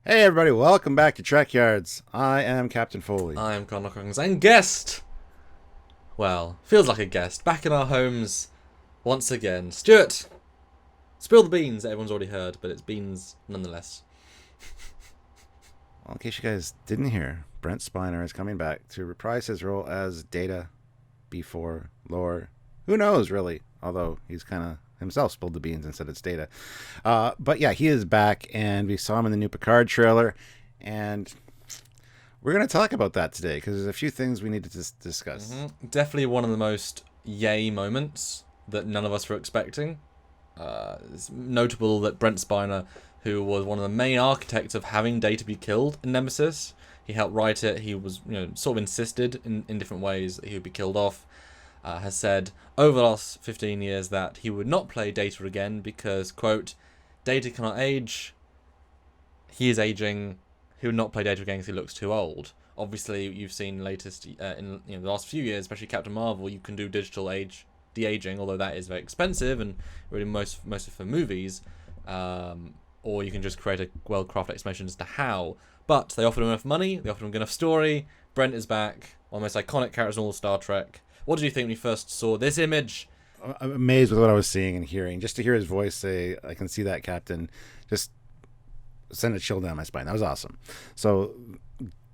Hey everybody, welcome back to Trekyards. I am Captain Foley. I am Connor Coggins and guest. Well, feels like a guest. Back in our homes once again. Stuart, spill the beans that everyone's already heard, but it's beans nonetheless. Well, in case you guys didn't hear, Brent Spiner is coming back to reprise his role as Data before Lore. Who knows, really? Although he's kind of himself spilled the beans and said it's Data. But yeah, he is back, and we saw him in the new Picard trailer, and we're going to talk about that today because there's a few things we need to discuss. Definitely one of the most yay moments that none of us were expecting. It's notable that Brent Spiner, who was one of the main architects of having Data be killed in Nemesis, he helped write it. He was, sort of insisted in different ways that he would be killed off. Has said over the last 15 years that he would not play Data again because, quote, Data cannot age. He is aging. He would not play Data again because he looks too old. Obviously, you've seen latest in the last few years, especially Captain Marvel, you can do digital de-aging, although that is very expensive and really mostly for movies. Or you can just create a well-crafted explanation as to how. But they offered him enough money. They offered him enough story. Brent is back. One of the most iconic characters in all of Star Trek. What did you think when you first saw this image? I'm amazed with what I was seeing and hearing. Just to hear his voice say, I can see that, Captain, just sent a chill down my spine. That was awesome. So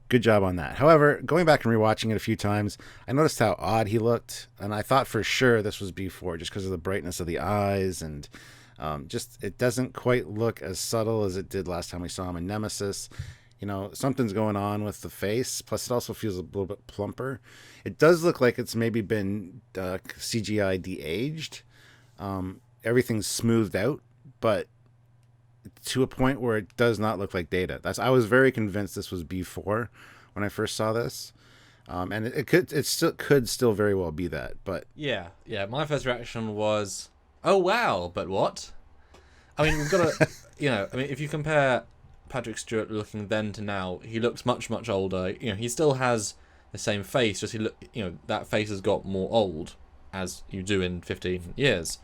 good job on that. However, going back and rewatching it a few times, I noticed how odd he looked. And I thought for sure this was before just because of the brightness of the eyes. And just it doesn't quite look as subtle as it did last time we saw him in Nemesis. Something's going on with the face. Plus, it also feels a little bit plumper. It does look like it's maybe been CGI de-aged. Everything's smoothed out, but to a point where it does not look like Data. I was very convinced this was before when I first saw this, and it could still very well be that. But yeah. My first reaction was, oh wow, but what? I mean, we've got to, if you compare Patrick Stewart looking then to now, he looks much older. He still has the same face, just that face has got more old, as you do in 15 years.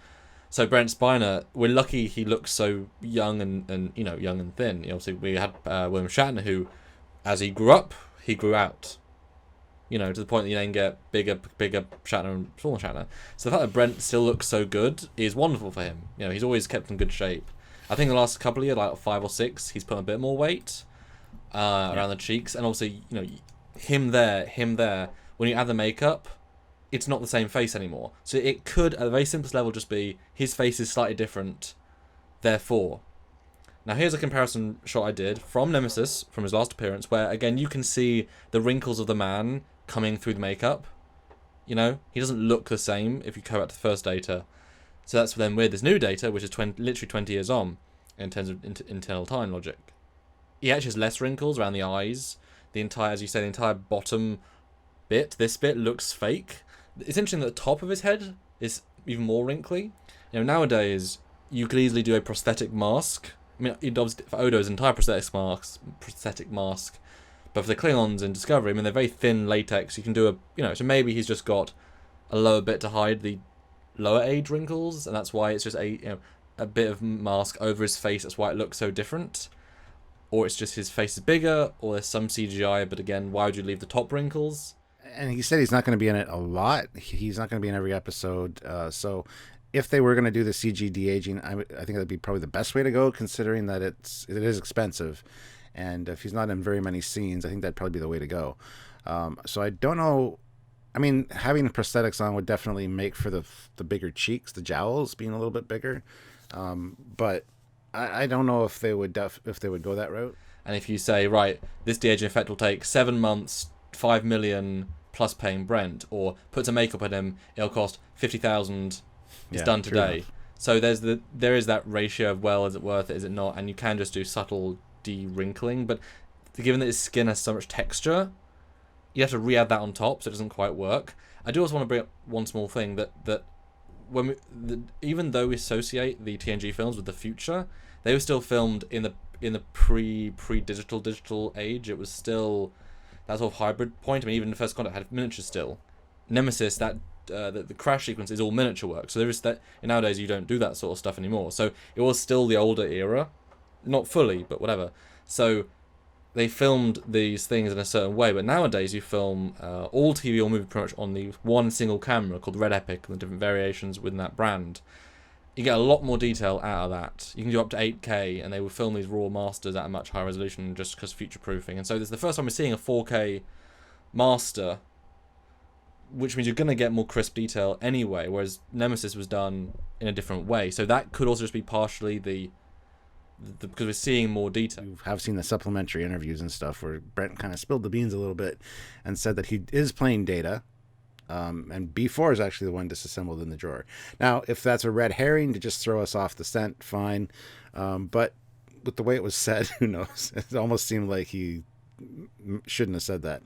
So Brent Spiner, we're lucky he looks so young and young and thin. Obviously we had William Shatner, who, as he grew up, he grew out. To the point that you then get bigger Shatner and smaller Shatner. So the fact that Brent still looks so good is wonderful for him. He's always kept in good shape. I think the last couple of years, like 5 or 6, he's put a bit more weight around the cheeks, and also him there. When you add the makeup, it's not the same face anymore. So it could, at a very simplest level, just be his face is slightly different. Therefore, now here's a comparison shot I did from Nemesis, from his last appearance, where again you can see the wrinkles of the man coming through the makeup. He doesn't look the same if you go back to the first Data. So that's then with this new Data, which is literally 20 years on, in terms of internal time logic. He actually has less wrinkles around the eyes. The entire bottom bit, this bit looks fake. It's interesting that the top of his head is even more wrinkly. Nowadays, you could easily do a prosthetic mask. I mean, for Odo's entire prosthetic mask. But for the Klingons in Discovery, they're very thin latex. You can do so maybe he's just got a lower bit to hide the lower age wrinkles, and that's why it's just a bit of mask over his face. That's why it looks so different. Or it's just his face is bigger, or there's some CGI, but again, why would you leave the top wrinkles? And he said he's not going to be in it a lot. He's not going to be in every episode. So if they were going to do the CG de-aging, I think that'd be probably the best way to go, considering that it is expensive. And if he's not in very many scenes, I think that'd probably be the way to go. So I don't know. I mean, having prosthetics on would definitely make for the bigger cheeks, the jowls being a little bit bigger. But I don't know if they would go that route. And if you say, right, this de-aging effect will take 7 months, 5 million plus paying Brent, or put some makeup on him, it'll cost 50,000. It's done today. So there is that ratio of, well, is it worth it? Is it not? And you can just do subtle de-wrinkling, but given that his skin has so much texture, you have to re-add that on top, so it doesn't quite work. I do also want to bring up one small thing that when even though we associate the TNG films with the future, they were still filmed in the pre-digital age. It was still that sort of hybrid point. I mean, even the first Contact had miniatures still. Nemesis, that the crash sequence is all miniature work. So there is that. Nowadays, you don't do that sort of stuff anymore. So it was still the older era, not fully, but whatever. So they filmed these things in a certain way, but nowadays you film all TV or movie pretty much on the one single camera called Red Epic and the different variations within that brand. You get a lot more detail out of that. You can do up to 8K, and they will film these raw masters at a much higher resolution just because future-proofing. And so this is the first time we're seeing a 4K master, which means you're going to get more crisp detail anyway, whereas Nemesis was done in a different way. So that could also just be partially the because we're seeing more detail. You have seen the supplementary interviews and stuff where Brent kind of spilled the beans a little bit and said that he is playing Data. And B4 is actually the one disassembled in the drawer. Now, if that's a red herring to just throw us off the scent, fine. But with the way it was said, who knows? It almost seemed like he shouldn't have said that.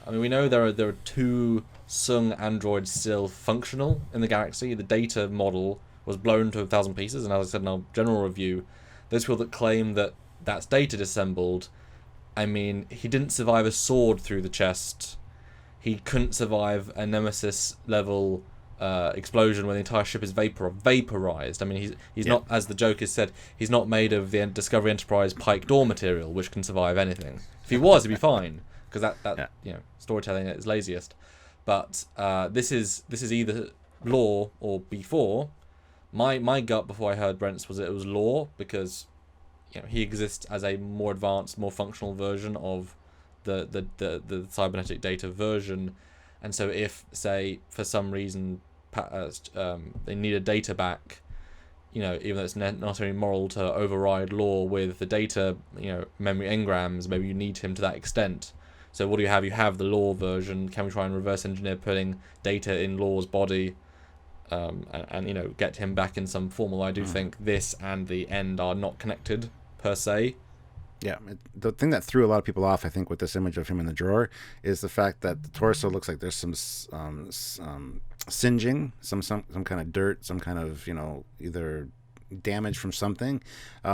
I mean, we know there are 2 Sung androids still functional in the galaxy. The Data model was blown to 1,000 pieces, and as I said in our general review, those people that claim that that's Data disassembled, I mean, he didn't survive a sword through the chest. He couldn't survive a Nemesis level explosion when the entire ship is vaporized. I mean, he's not, as the joke is said, he's not made of the Discovery Enterprise Pike door material, which can survive anything. If he was, he'd be fine, because that storytelling at its laziest. But this is either lore or B4. My gut before I heard Brent's was that it was lore, because he exists as a more advanced, more functional version of the cybernetic Data version, and so if, say, for some reason they need a Data back, even though it's not necessarily moral to override law with the Data, memory engrams, maybe you need him to that extent. So what do you have? You have the law version. Can we try and reverse engineer putting Data in law's body, and get him back in some form? Well, I do think this and the end are not connected per se. Yeah, the thing that threw a lot of people off, I think, with this image of him in the drawer is the fact that the torso looks like there's some singeing, some kind of dirt, some kind of, either damage from something,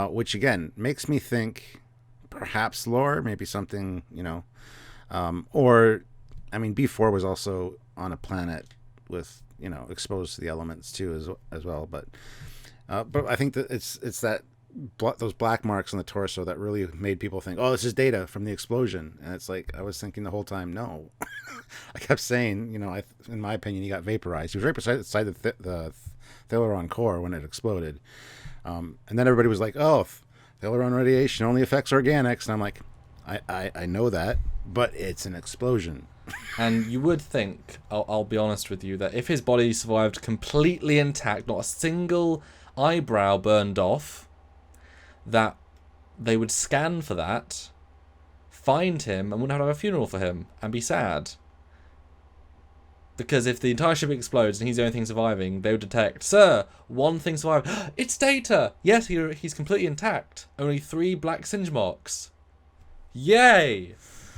which, again, makes me think perhaps lore, maybe something, or, I mean, B4 was also on a planet with, exposed to the elements, too, as well. But I think that it's that those black marks on the torso that really made people think, oh, this is Data from the explosion. And it's like, I was thinking the whole time, no. I kept saying, in my opinion, he got vaporized. He was right beside the Thalaron core when it exploded. And then everybody was like, oh, Thalaron radiation only affects organics. And I'm like, I know that, but it's an explosion. And you would think, I'll be honest with you, that if his body survived completely intact, not a single eyebrow burned off, that they would scan for that, find him, and wouldn't have to have a funeral for him, and be sad. Because if the entire ship explodes and he's the only thing surviving, they would detect, sir, one thing survived. It's Data! Yes, he's completely intact. Only 3 black singe marks. Yay!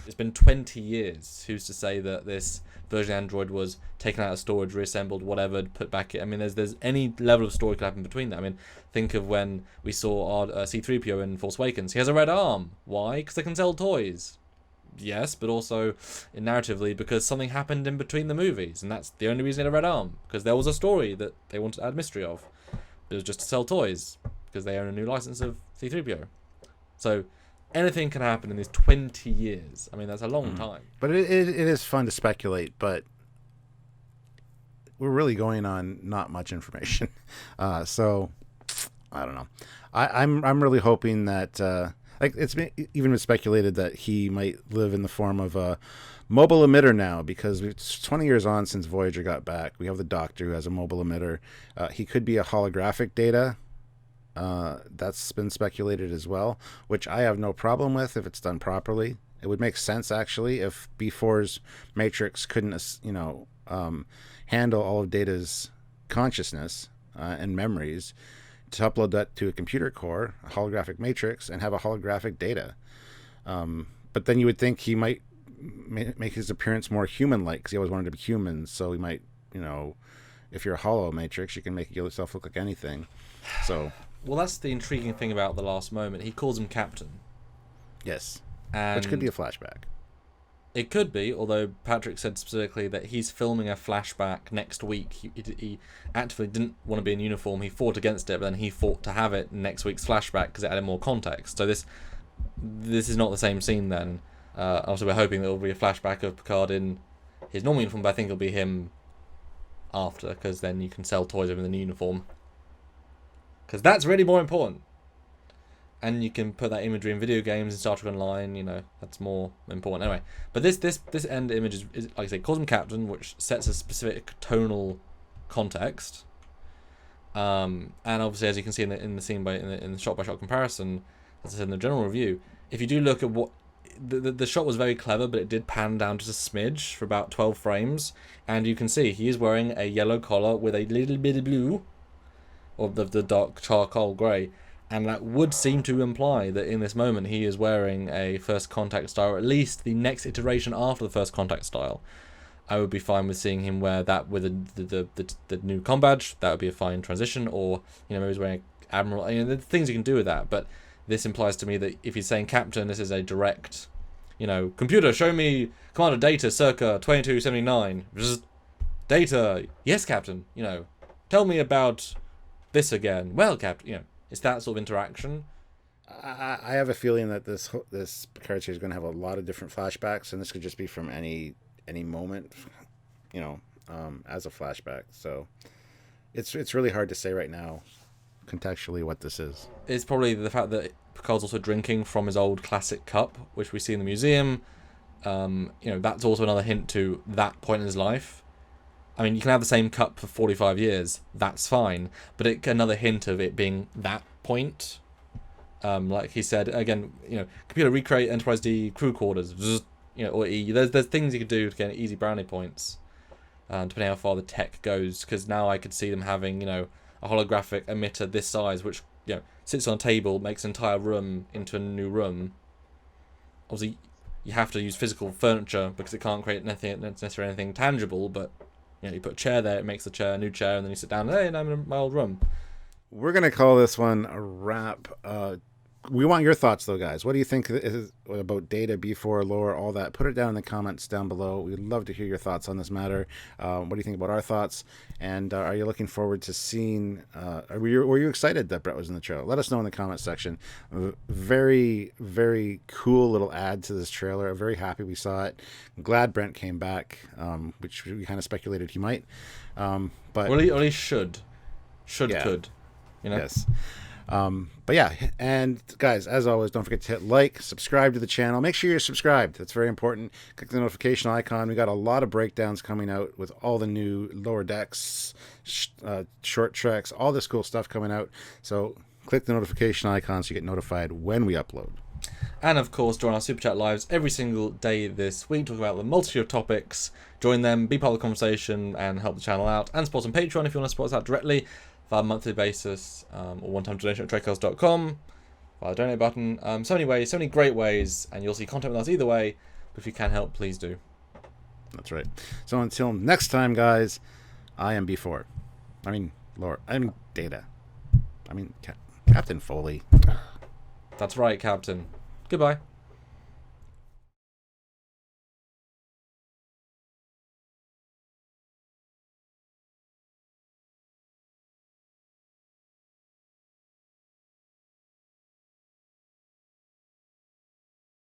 It's been 20 years. Who's to say that this version of Android was taken out of storage, reassembled, whatever, put back in? I mean, there's any level of story could happen between that. I mean, think of when we saw our C-3PO in Force Awakens. He has a red arm. Why? Because they can sell toys. Yes, but also narratively because something happened in between the movies, and that's the only reason he had a red arm, because there was a story that they wanted to add mystery of. It was just to sell toys because they own a new license of C-3PO. So anything can happen in these 20 years. I mean, that's a long time. But it is fun to speculate, but we're really going on not much information. So I don't know. I'm really hoping that it's even been speculated that he might live in the form of a mobile emitter now, because it's 20 years on since Voyager got back. We have the Doctor who has a mobile emitter. He could be a holographic Data. That's been speculated as well, which I have no problem with if it's done properly. It would make sense, actually, if B4's matrix couldn't, handle all of Data's consciousness and memories, to upload that to a computer core, a holographic matrix, and have a holographic Data. But then you would think he might make his appearance more human-like, because he always wanted to be human, so he might, if you're a hollow matrix, you can make yourself look like anything. So... Well, that's the intriguing thing about The Last Moment. He calls him Captain. Yes. And which could be a flashback. It could be, although Patrick said specifically that he's filming a flashback next week. He actively didn't want to be in uniform. He fought against it, but then he fought to have it next week's flashback because it added more context. So this this is not the same scene then. Also, we're hoping that it'll be a flashback of Picard in his normal uniform, but I think it'll be him after, because then you can sell toys of him in the new uniform. Because that's really more important. And you can put that imagery in video games and Star Trek Online, you know, that's more important. Anyway, but this end image is like I say, calls him Captain, which sets a specific tonal context. And obviously, as you can see in the scene in the shot by shot comparison, as I said in the general review, if you do look at what the shot was very clever, but it did pan down just a smidge for about 12 frames, and you can see he is wearing a yellow collar with a little bit of blue, or the dark charcoal grey, and that would seem to imply that in this moment he is wearing a First Contact style, or at least the next iteration after the First Contact style. I would be fine with seeing him wear that with the new com badge. That would be a fine transition, or maybe he's wearing Admiral. There's things you can do with that, but this implies to me that if he's saying Captain, this is a direct, computer, show me Commander Data circa 2279. Data, yes, Captain. Tell me about this again. Well, Captain, it's that sort of interaction. I have a feeling that this Picard series is going to have a lot of different flashbacks, and this could just be from any moment, as a flashback. So it's really hard to say right now, contextually, what this is. It's probably the fact that Picard's also drinking from his old classic cup, which we see in the museum. That's also another hint to that point in his life. I mean, you can have the same cup for 45 years, that's fine, but another hint of it being that point. Like he said, again, computer recreate Enterprise D crew quarters, or E. There's things you could do to get easy brownie points, depending how far the tech goes, because now I could see them having, a holographic emitter this size, which, sits on a table, makes an entire room into a new room. Obviously, you have to use physical furniture, because it can't create necessarily anything tangible, but you put a chair there, it makes the chair a new chair, and then you sit down, hey, and I'm in my old room. We're going to call this one a wrap. We want your thoughts, though, guys. What do you think about Data, B4, lore, all that? Put it down in the comments down below. We'd love to hear your thoughts on this matter. What do you think about our thoughts? And are you looking forward to seeing... were you excited that Brent was in the trailer? Let us know in the comments section. Very, very cool little add to this trailer. I'm very happy we saw it. I'm glad Brent came back, which we kind of speculated he might. But or he should. Yeah. Could. Yes. But yeah, and guys, as always, don't forget to hit like, subscribe to the channel. Make sure you're subscribed. That's very important. Click the notification icon. We got a lot of breakdowns coming out with all the new lower decks, short treks, all this cool stuff coming out. So click the notification icon so you get notified when we upload. And of course, join our Super Chat lives every single day this week, talk about the multitude of topics. Join them, be part of the conversation, and help the channel out. And support on Patreon if you want to support us out directly, via a monthly basis, or one-time donation at trekyards.com, via the donate button. So many ways, so many great ways, and you'll see content with us either way. But if you can help, please do. That's right. So until next time, guys, I am B4. I mean, Lore. I mean, Data. I mean, Captain Foley. That's right, Captain. Goodbye.